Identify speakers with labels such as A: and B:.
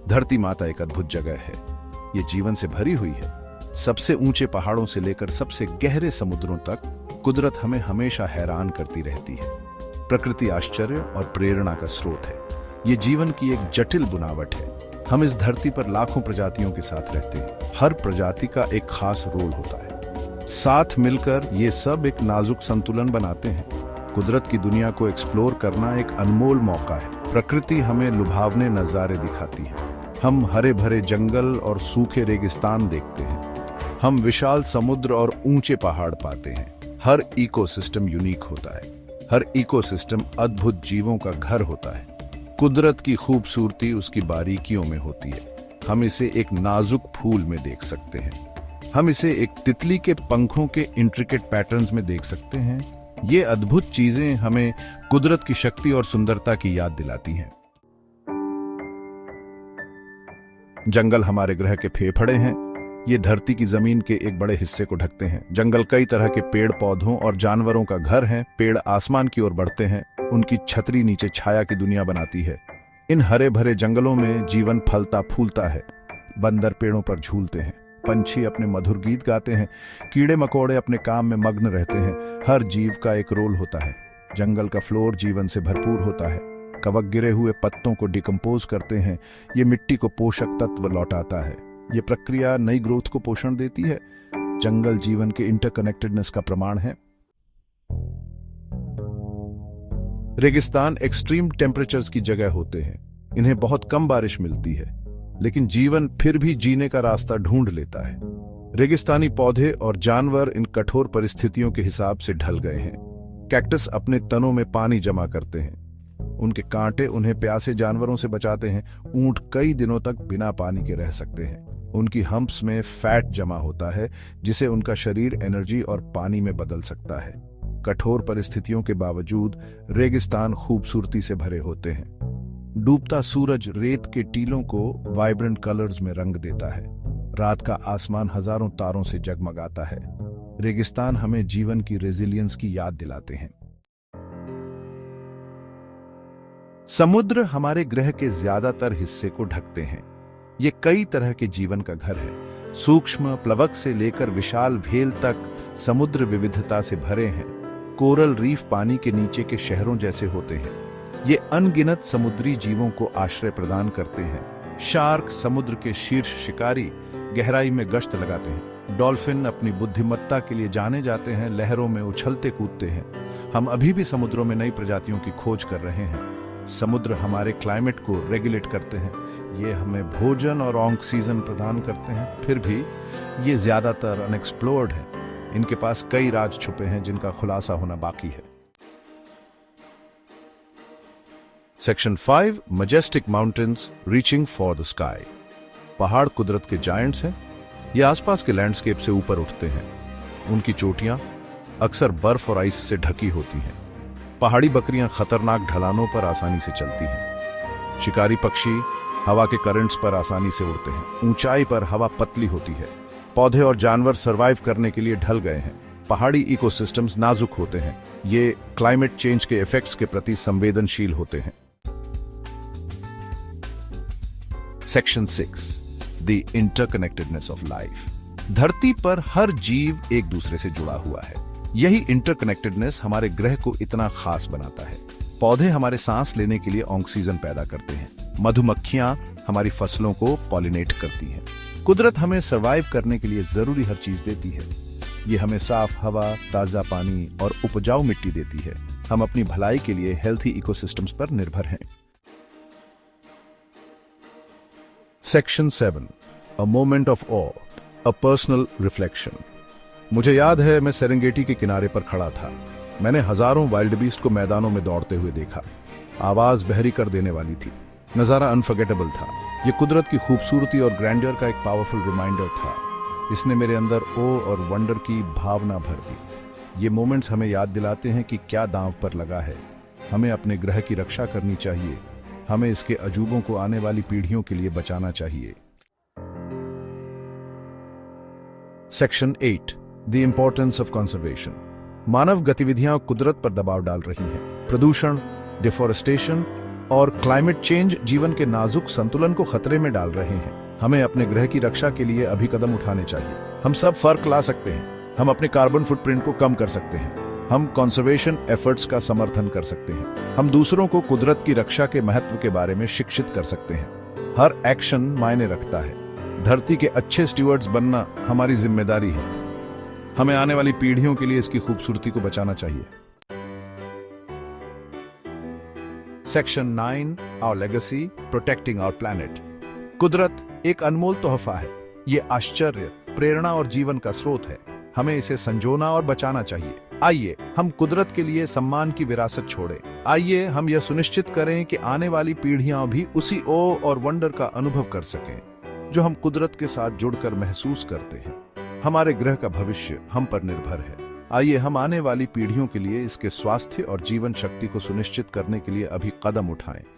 A: धरती माता एक अद्भुत जगह है। ये जीवन से भरी हुई है। सबसे ऊंचे पहाड़ों से लेकर सबसे गहरे समुद्रों तक कुदरत हमें हमेशा हैरान करती रहती है। प्रकृति आश्चर्य और प्रेरणा का स्रोत है। ये जीवन की एक जटिल बुनावट है। हम इस धरती पर लाखों प्रजातियों के साथ रहते हैं। हर प्रजाति का एक खास रोल होता है। साथ मिलकर ये सब एक नाजुक संतुलन बनाते हैं। कुदरत की दुनिया को एक्सप्लोर करना एक अनमोल मौका है। प्रकृति हमें लुभावने नज़ारे दिखाती है। हम हरे भरे जंगल और सूखे रेगिस्तान देखते हैं। हम विशाल समुद्र और ऊंचे पहाड़ पाते हैं। हर इकोसिस्टम यूनिक होता है। हर इकोसिस्टम अद्भुत जीवों का घर होता है। कुदरत की खूबसूरती उसकी बारीकियों में होती है। हम इसे एक नाजुक फूल में देख सकते हैं। हम इसे एक तितली के पंखों के इंट्रिकेट पैटर्न्स में देख सकते हैं। ये अद्भुत चीजें हमें कुदरत की शक्ति और सुंदरता की याद दिलाती हैं। जंगल हमारे ग्रह के फेफड़े हैं। ये धरती की जमीन के एक बड़े हिस्से को ढकते हैं। जंगल कई तरह के पेड़ पौधों और जानवरों का घर है। पेड़ आसमान की ओर बढ़ते हैं। उनकी छतरी नीचे छाया की दुनिया बनाती है। इन हरे भरे जंगलों में जीवन फलता फूलता है। बंदर पेड़ों पर झूलते हैं। पंछी अपने मधुर गीत गाते हैं। कीड़े मकोड़े अपने काम में मग्न रहते हैं। हर जीव का एक रोल होता है। जंगल का फ्लोर जीवन से भरपूर होता है। कवक गिरे हुए पत्तों को डिकम्पोज करते हैं। ये मिट्टी को पोषक तत्व लौटाता है। ये प्रक्रिया नई ग्रोथ को पोषण देती है। जंगल जीवन के इंटरकनेक्टेडनेस का प्रमाण है। रेगिस्तान एक्सट्रीम टेम्परेचर्स की जगह होते हैं। इन्हें बहुत कम बारिश मिलती है, लेकिन जीवन फिर भी जीने का रास्ता ढूंढ लेता है। रेगिस्तानी पौधे और जानवर इन कठोर परिस्थितियों के हिसाब से ढल गए हैं। कैक्टस अपने तनों में पानी जमा करते हैं। उनके कांटे उन्हें प्यासे जानवरों से बचाते हैं। ऊंट कई दिनों तक बिना पानी के रह सकते हैं। उनकी हम्प्स में फैट जमा होता है, जिसे उनका शरीर एनर्जी और पानी में बदल सकता है। कठोर परिस्थितियों के बावजूद रेगिस्तान खूबसूरती से भरे होते हैं। डूबता सूरज रेत के टीलों को वाइब्रेंट कलर्स में रंग देता है। रात का आसमान हजारों तारों से जगमगाता है। रेगिस्तान हमें जीवन की रेजिलियंस की याद दिलाते हैं। समुद्र हमारे ग्रह के ज्यादातर हिस्से को ढकते हैं। ये कई तरह के जीवन का घर है। सूक्ष्म प्लवक से लेकर विशाल भेल तक समुद्र विविधता से भरे हैं। कोरल रीफ पानी के नीचे के शहरों जैसे होते हैं। ये अनगिनत समुद्री जीवों को आश्रय प्रदान करते हैं। शार्क समुद्र के शीर्ष शिकारी गहराई में गश्त लगाते हैं। डॉल्फिन अपनी बुद्धिमत्ता के लिए जाने जाते हैं। लहरों में उछलते कूदते हैं। हम अभी भी समुद्रों में नई प्रजातियों की खोज कर रहे हैं। समुद्र हमारे क्लाइमेट को रेगुलेट करते हैं। ये हमें भोजन और ऑक्सीजन प्रदान करते हैं। फिर भी ये ज्यादातर अनएक्सप्लोर्ड हैं। इनके पास कई राज छुपे हैं जिनका खुलासा होना बाकी है। Section 5 majestic mountains reaching for the sky. पहाड़ कुदरत के जायंट्स हैं। ये आसपास के लैंडस्केप से ऊपर उठते हैं। उनकी चोटियां अक्सर बर्फ और आइस से ढकी होती हैं। पहाड़ी बकरियां खतरनाक ढलानों पर आसानी से चलती हैं। शिकारी पक्षी हवा के करंट्स पर आसानी से उड़ते हैं। ऊंचाई पर हवा पतली होती है। पौधे और जानवर सरवाइव करने के लिए ढल गए हैं। पहाड़ी इकोसिस्टम्स नाजुक होते हैं। ये क्लाइमेट चेंज के इफेक्ट्स के प्रति संवेदनशील होते हैं। Section 6 the interconnectedness of life. धरती पर हर जीव एक दूसरे से जुड़ा हुआ है। यही इंटरकनेक्टेडनेस हमारे ग्रह को इतना खास बनाता है। पौधे हमारे सांस लेने के लिए ऑक्सीजन पैदा करते हैं। मधुमक्खियां हमारी फसलों को पॉलिनेट करती हैं। कुदरत हमें सरवाइव करने के लिए जरूरी हर चीज देती है। ये हमें साफ हवा, ताजा पानी और उपजाऊ मिट्टी देती है। हम अपनी भलाई के लिए हेल्थी इकोसिस्टम्स पर निर्भर हैं। Section 7 a moment of awe, a personal reflection. मुझे याद है मैं सेरेंगेटी के किनारे पर खड़ा था। मैंने हजारों वाइल्ड बीस्ट को मैदानों में दौड़ते हुए देखा। आवाज बहरी कर देने वाली थी। नजारा अनफॉरगेटेबल था। यह कुदरत की खूबसूरती और ग्रैंडियर का एक पावरफुल रिमाइंडर था। इसने मेरे अंदर ओ और वंडर की भावना भर दी। ये मोमेंट्स हमें याद दिलाते हैं कि क्या दांव पर लगा है। हमें अपने ग्रह की रक्षा करनी चाहिए। हमें इसके अजूबों को आने वाली पीढ़ियों के लिए बचाना चाहिए। Section 8 the importance of conservation. मानव गतिविधियां कुदरत पर दबाव डाल रही हैं। प्रदूषण, डिफोरेस्टेशन और क्लाइमेट चेंज जीवन के नाजुक संतुलन को खतरे में डाल रहे हैं। हमें अपने ग्रह की रक्षा के लिए अभी कदम उठाने चाहिए। हम सब फर्क ला सकते हैं। हम अपने कार्बन फुटप्रिंट को कम कर सकते हैं। हम कंजर्वेशन एफर्ट्स का समर्थन कर सकते हैं। हम दूसरों को कुदरत की रक्षा के महत्व के बारे में शिक्षित कर सकते हैं। हर एक्शन मायने रखता है। धरती के अच्छे स्टीवर्ड्स बनना हमारी जिम्मेदारी है। हमें आने वाली पीढ़ियों के लिए इसकी खूबसूरती को बचाना चाहिए। Section 9, our legacy, protecting our planet. कुदरत एक अनमोल तोहफा है। ये आश्चर्य, प्रेरणा और जीवन का स्रोत है। हमें इसे संजोना और बचाना चाहिए। आइए हम कुदरत के लिए सम्मान की विरासत छोड़ें। आइए हम यह सुनिश्चित करें कि आने वाली पीढ़ियां भी उसी ओ और वंडर का अनुभव कर सकें जो हम कुदरत के साथ जुड़कर महसूस करते हैं। हमारे ग्रह का भविष्य हम पर निर्भर है। आइए हम आने वाली पीढ़ियों के लिए इसके स्वास्थ्य और जीवन शक्ति को सुनिश्चित करने के लिए अभी कदम उठाएं।